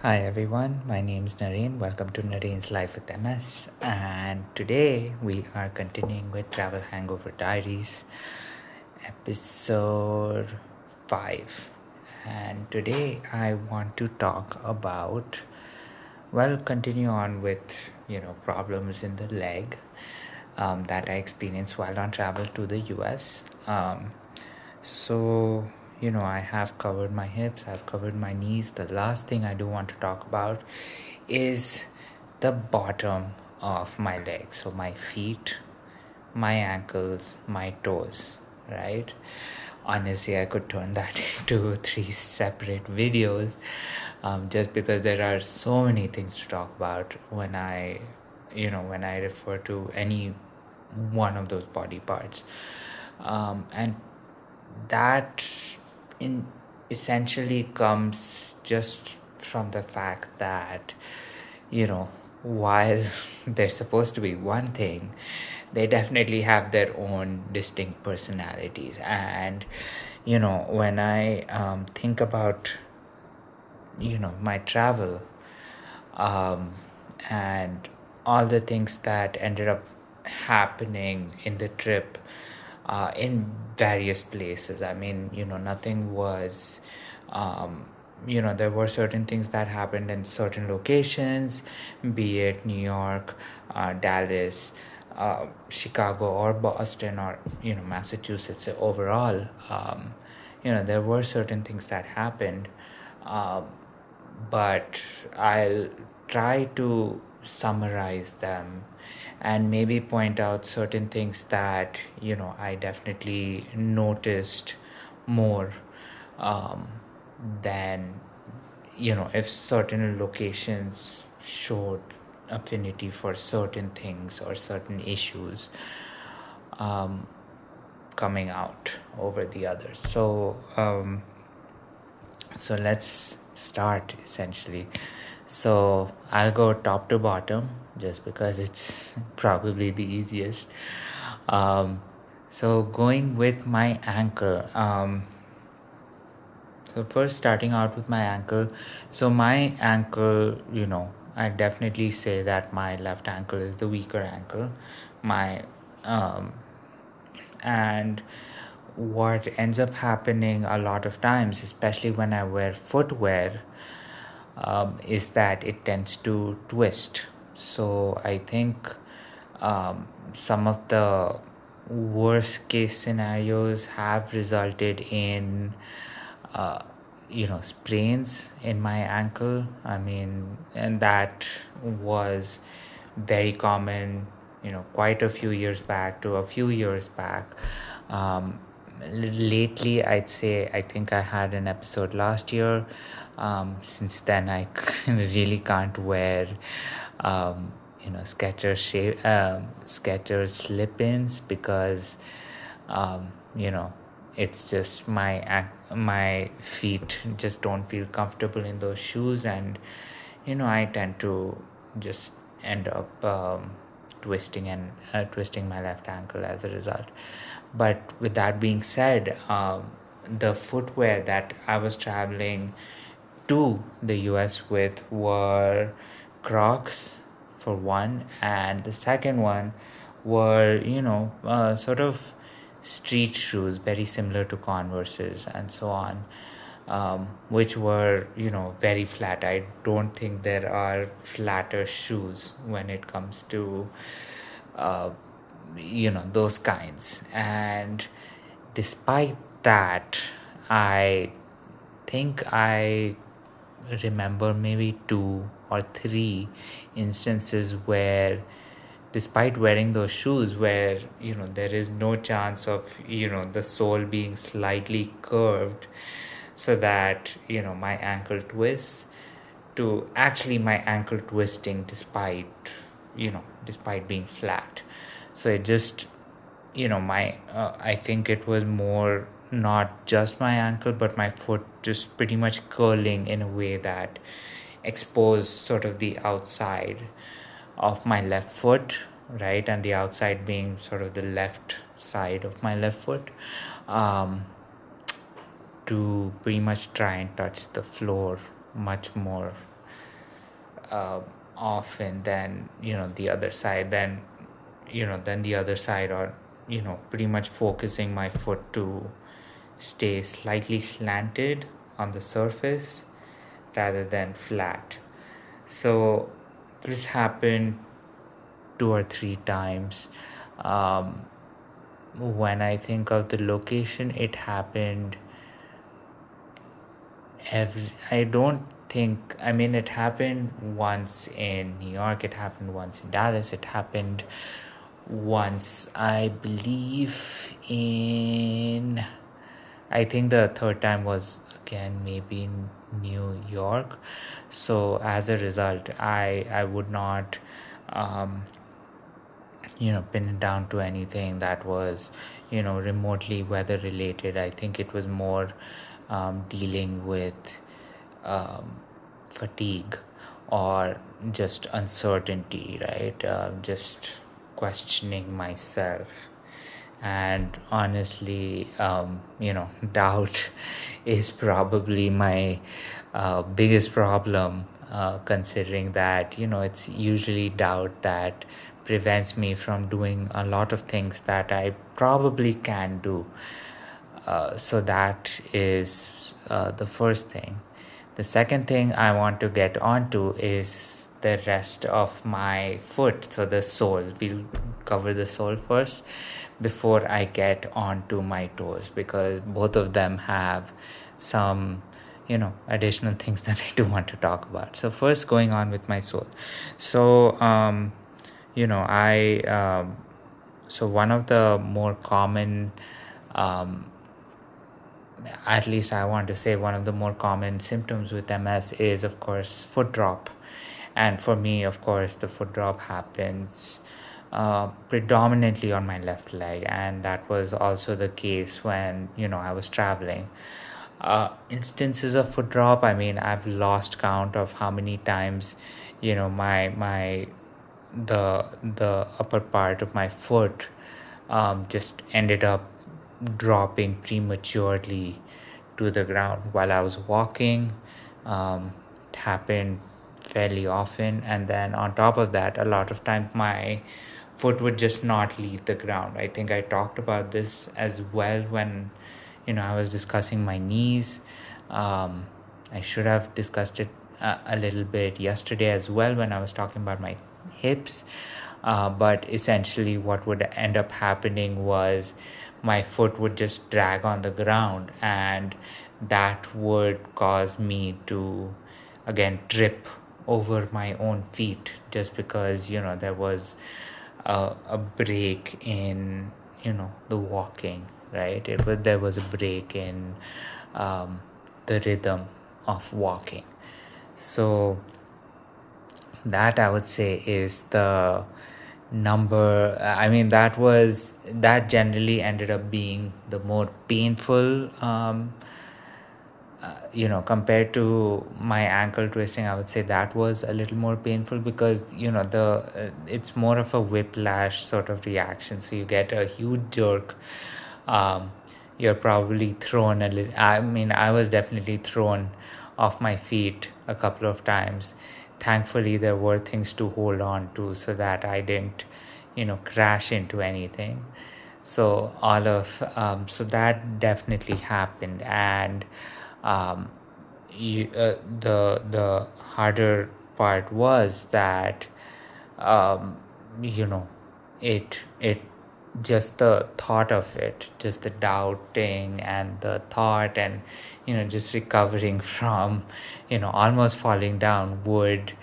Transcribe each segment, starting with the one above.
Hi everyone, my name is Nareen. Welcome to Nareen's Life with MS. And today we are continuing with Travel Hangover Diaries, episode 5. And today I want to talk about, continue on with, problems in the leg that I experienced while on travel to the US. So, I have covered my hips, I've covered my knees. The last thing I do want to talk about is the bottom of my legs. So, my feet, my ankles, my toes, right? Honestly, I could turn that into 3 separate videos just because there are so many things to talk about when I refer to any one of those body parts. And that in essentially comes just from the fact that while they're supposed to be one thing, they definitely have their own distinct personalities. And when I think about my travel, and all the things that ended up happening in the trip, in various places. I mean, nothing was, there were certain things that happened in certain locations, be it New York, Dallas, Chicago, or Boston, or, Massachusetts overall. There were certain things that happened. But I'll try to summarize them and maybe point out certain things that I definitely noticed more, than if certain locations showed affinity for certain things or certain issues coming out over the others. So let's start essentially. So I'll go top to bottom just because it's probably the easiest. So going with my ankle. So first starting out with my ankle. So my ankle, I definitely say that my left ankle is the weaker ankle. My and what ends up happening a lot of times, especially when I wear footwear, is that it tends to twist. So I think some of the worst case scenarios have resulted in sprains in my ankle. I mean, and that was very common quite a few years back to a few years back. Lately, I'd say, I think I had an episode last year. Since then I really can't wear Skechers slip-ins because it's just my feet just don't feel comfortable in those shoes, and I tend to just end up twisting my left ankle as a result. But with that being said, the footwear that I was traveling to the US with were Crocs for one, and the second one were sort of street shoes, very similar to Converses and so on, which were very flat. I don't think there are flatter shoes when it comes to those kinds. And despite that, I think I remember maybe 2 or 3 instances where, despite wearing those shoes, where there is no chance of the sole being slightly curved so that my ankle twists, to actually my ankle twisting despite being flat. So it just my I think it was more not just my ankle but my foot just pretty much curling in a way that exposed sort of the outside of my left foot, right, and the outside being sort of the left side of my left foot, to pretty much try and touch the floor much more uh, often than the other side, than the other side, or pretty much focusing my foot to stay slightly slanted on the surface rather than flat. So this happened 2 or 3 times. um, when I think of the location, it happened I don't think, I mean, it happened once in New York, it happened once in Dallas, it happened once, I believe, I think the third time was again maybe in New York. So as a result, I would not pin it down to anything that was remotely weather related. I think it was more dealing with um, fatigue or just uncertainty, right? Just questioning myself. And honestly, doubt is probably my biggest problem, considering that it's usually doubt that prevents me from doing a lot of things that I probably can do. So that is the first thing. The second thing I want to get onto is the rest of my foot, so the sole. We'll cover the sole first before I get onto my toes, because both of them have some additional things that I do want to talk about. So first, going on with my sole. So I so one of the more common, at least I want to say, one of the more common symptoms with MS is, of course, foot drop. And for me, of course, the foot drop happens predominantly on my left leg, and that was also the case when I was traveling. Instances of foot drop, I mean, I've lost count of how many times my the upper part of my foot just ended up dropping prematurely to the ground while I was walking. It happened fairly often, and then on top of that, a lot of times my foot would just not leave the ground. I think I talked about this as well when I was discussing my knees. I should have discussed it a little bit yesterday as well when I was talking about my hips. But essentially what would end up happening was my foot would just drag on the ground, and that would cause me to again trip over my own feet, just because there was a break in the walking, right? There was a break in the rhythm of walking. So that, I would say, is the number. I mean, that generally ended up being the more painful, compared to my ankle twisting. I would say that was a little more painful, because it's more of a whiplash sort of reaction. So you get a huge jerk. um, you're probably thrown a little. I mean, I was definitely thrown off my feet a couple of times. Thankfully, there were things to hold on to so that I didn't crash into anything. So so that definitely happened. And um, the harder part was that um, you know it just the thought of it, just the doubting and the thought, and just recovering from almost falling down would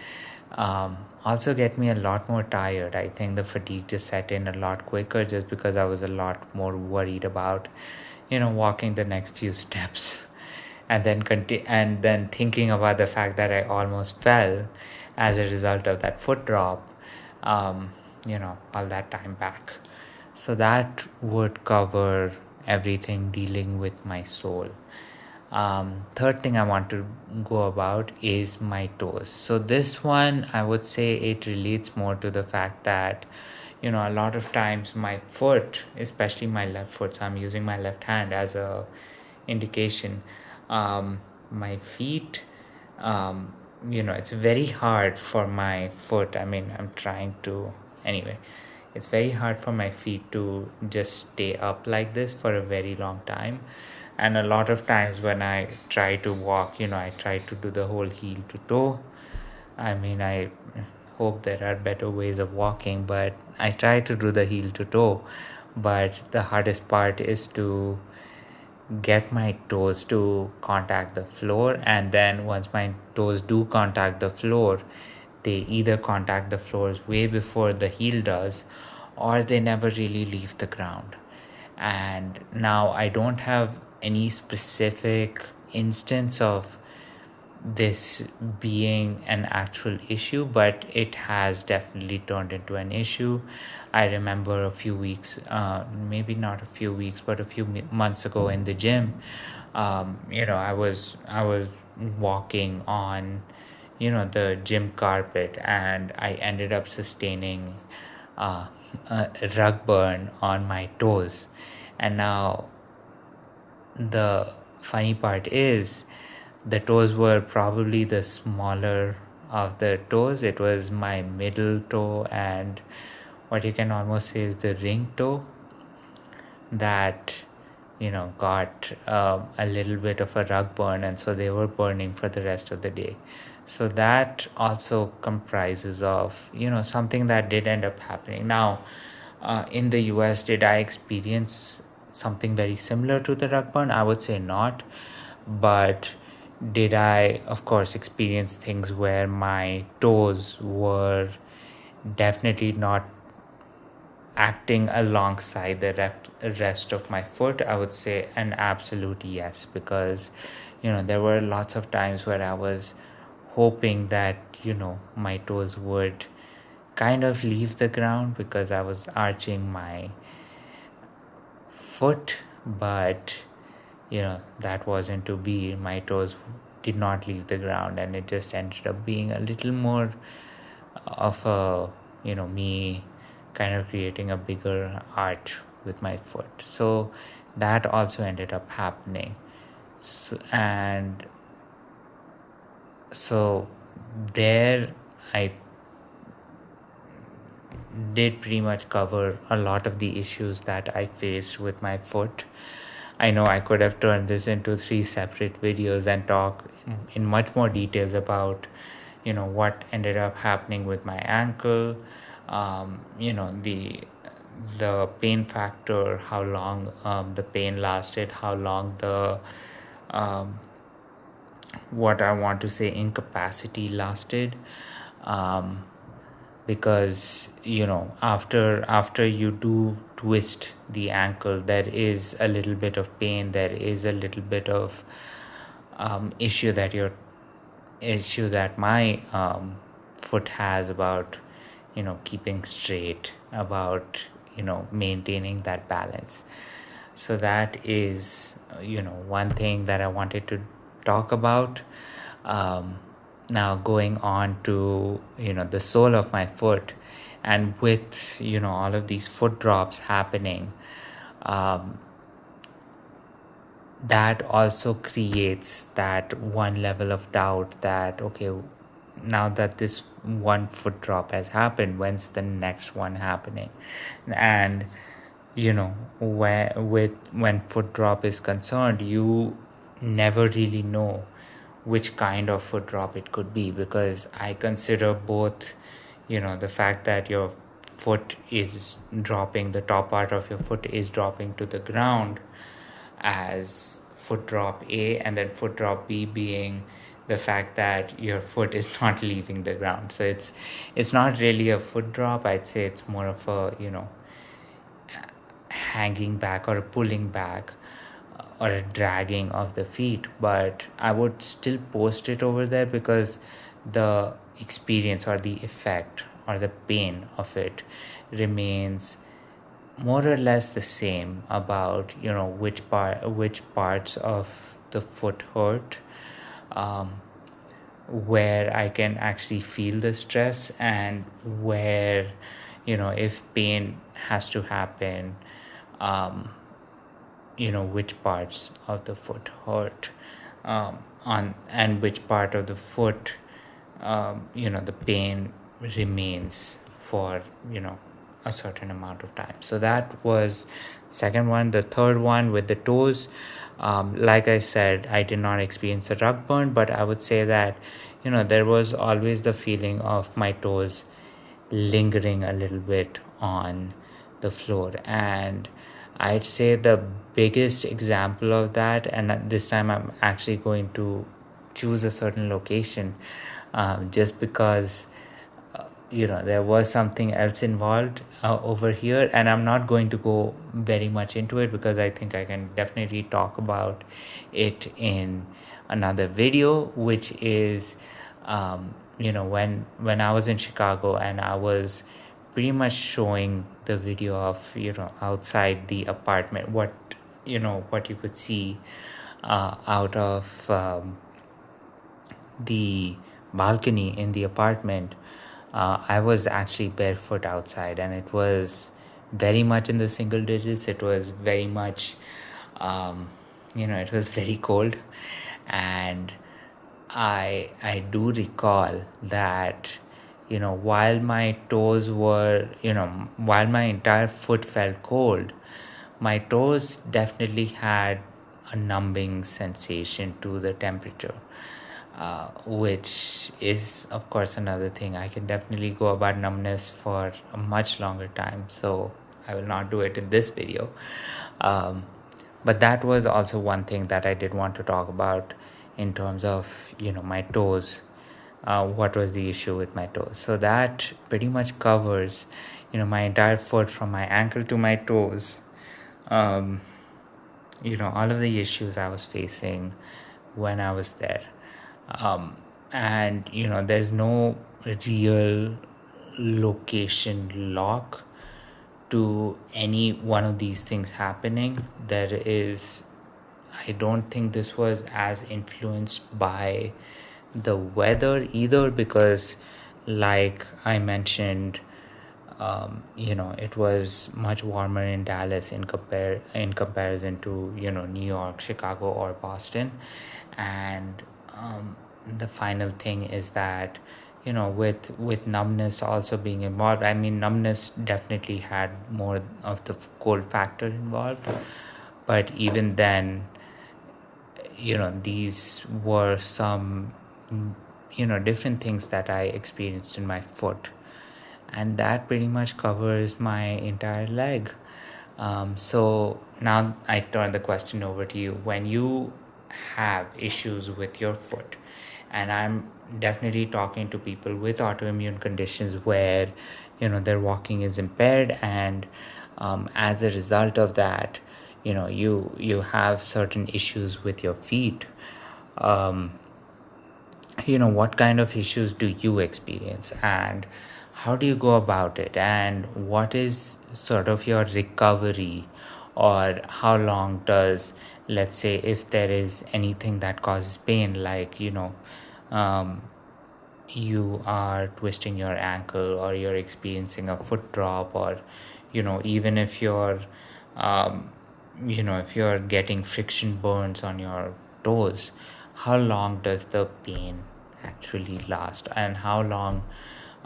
also get me a lot more tired. I think the fatigue just set in a lot quicker, just because I was a lot more worried about walking the next few steps, and then thinking about the fact that I almost fell as a result of that foot drop, all that time back. So that would cover everything dealing with my soul. Third thing I want to go about is my toes. So this one, I would say, it relates more to the fact that a lot of times my foot, especially my left foot, so I'm using my left hand as a indication. My feet, it's very hard for my foot. I mean, I'm trying to, anyway, it's very hard for my feet to just stay up like this for a very long time. And a lot of times when I try to walk, I try to do the whole heel to toe. I mean, I hope there are better ways of walking, but I try to do the heel to toe. But the hardest part is to get my toes to contact the floor, and then once my toes do contact the floor, they either contact the floor way before the heel does, or they never really leave the ground. And now I don't have any specific instance of this being an actual issue, but it has definitely turned into an issue. I remember a few weeks, maybe not a few weeks, but a few months ago in the gym, I was walking on, the gym carpet, and I ended up sustaining a rug burn on my toes. And now the funny part is, the toes were probably the smaller of the toes. It was my middle toe and what you can almost say is the ring toe that got a little bit of a rug burn, and so they were burning for the rest of the day. So that also comprises of something that did end up happening. Now in the US, did I experience something very similar to the rug burn? I would say not. But did I, of course, experience things where my toes were definitely not acting alongside the rest of my foot? I would say an absolute yes, because there were lots of times where I was hoping that my toes would kind of leave the ground because I was arching my foot, but that wasn't to be. My toes did not leave the ground, and it just ended up being a little more of a me kind of creating a bigger arch with my foot. So that also ended up happening. So there I did pretty much cover a lot of the issues that I faced with my foot. I know I could have turned this into 3 separate videos and talk in much more details about what ended up happening with my ankle, the pain factor, how long the pain lasted, how long the um, what I want to say incapacity lasted, because after you do twist the ankle, there is a little bit of pain, there is a little bit of issue that my foot has about keeping straight, about maintaining that balance. So that is one thing that I wanted to talk about. Now going on to the sole of my foot, and with all of these foot drops happening, that also creates that one level of doubt that, okay, now that this one foot drop has happened, when's the next one happening? And when foot drop is concerned, you never really know which kind of foot drop it could be, because I consider both the fact that your foot is dropping, the top part of your foot is dropping to the ground, as foot drop A, and then foot drop B being the fact that your foot is not leaving the ground. So it's not really a foot drop. I'd say it's more of a hanging back or a pulling back or a dragging of the feet. But I would still post it over there because the experience or the effect or the pain of it remains more or less the same about which parts of the foot hurt, where I can actually feel the stress, and where if pain has to happen, which parts of the foot hurt, on and which part of the foot the pain remains for a certain amount of time. So that was second one. The third one with the toes, like I said, I did not experience a rug burn, but I would say that there was always the feeling of my toes lingering a little bit on the floor. And I'd say the biggest example of that, and this time I'm actually going to choose a certain location, just because there was something else involved over here, and I'm not going to go very much into it because I think I can definitely talk about it in another video, which is when I was in Chicago, and I was pretty much showing the video of outside the apartment, what you could see out of the balcony in the apartment. I was actually barefoot outside, and it was very much in the single digits. It was very much, it was very cold, and I do recall that while my toes were while my entire foot felt cold, my toes definitely had a numbing sensation to the temperature, which is of course another thing. I can definitely go about numbness for a much longer time, so I will not do it in this video. But that was also one thing that I did want to talk about in terms of my toes. What was the issue with my toes? So that pretty much covers my entire foot from my ankle to my toes. All of the issues I was facing when I was there. And there's no real location lock to any one of these things happening. I don't think this was as influenced by the weather either, because like I mentioned, it was much warmer in Dallas in comparison to New York, Chicago, or Boston. And the final thing is that with numbness also being involved, I mean, numbness definitely had more of the cold factor involved, but even then these were some different things that I experienced in my foot, and that pretty much covers my entire leg. So now I turn the question over to you. When you have issues with your foot, and I'm definitely talking to people with autoimmune conditions where their walking is impaired, and as a result of that you have certain issues with your feet, what kind of issues do you experience, and how do you go about it, and what is sort of your recovery, or how long does, let's say, if there is anything that causes pain, like you are twisting your ankle, or you're experiencing a foot drop, or even if you're if you're getting friction burns on your toes, how long does the pain actually last, and how long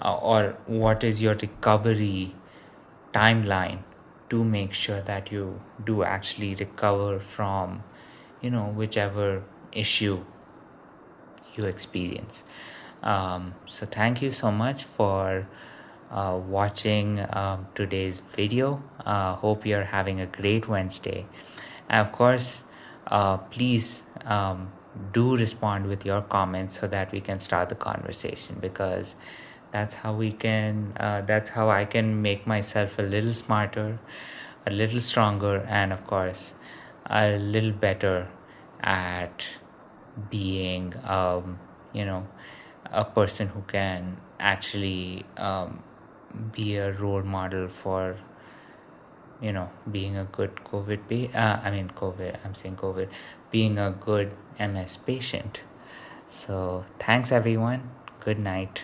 or what is your recovery timeline to make sure that you do actually recover from whichever issue you experience. So thank you so much for watching today's video. Hope you're having a great Wednesday, and of course please do respond with your comments so that we can start the conversation, because that's how I can make myself a little smarter, a little stronger, and of course a little better at being a person who can actually be a role model for being a good being a good MS patient. So thanks everyone. Good night.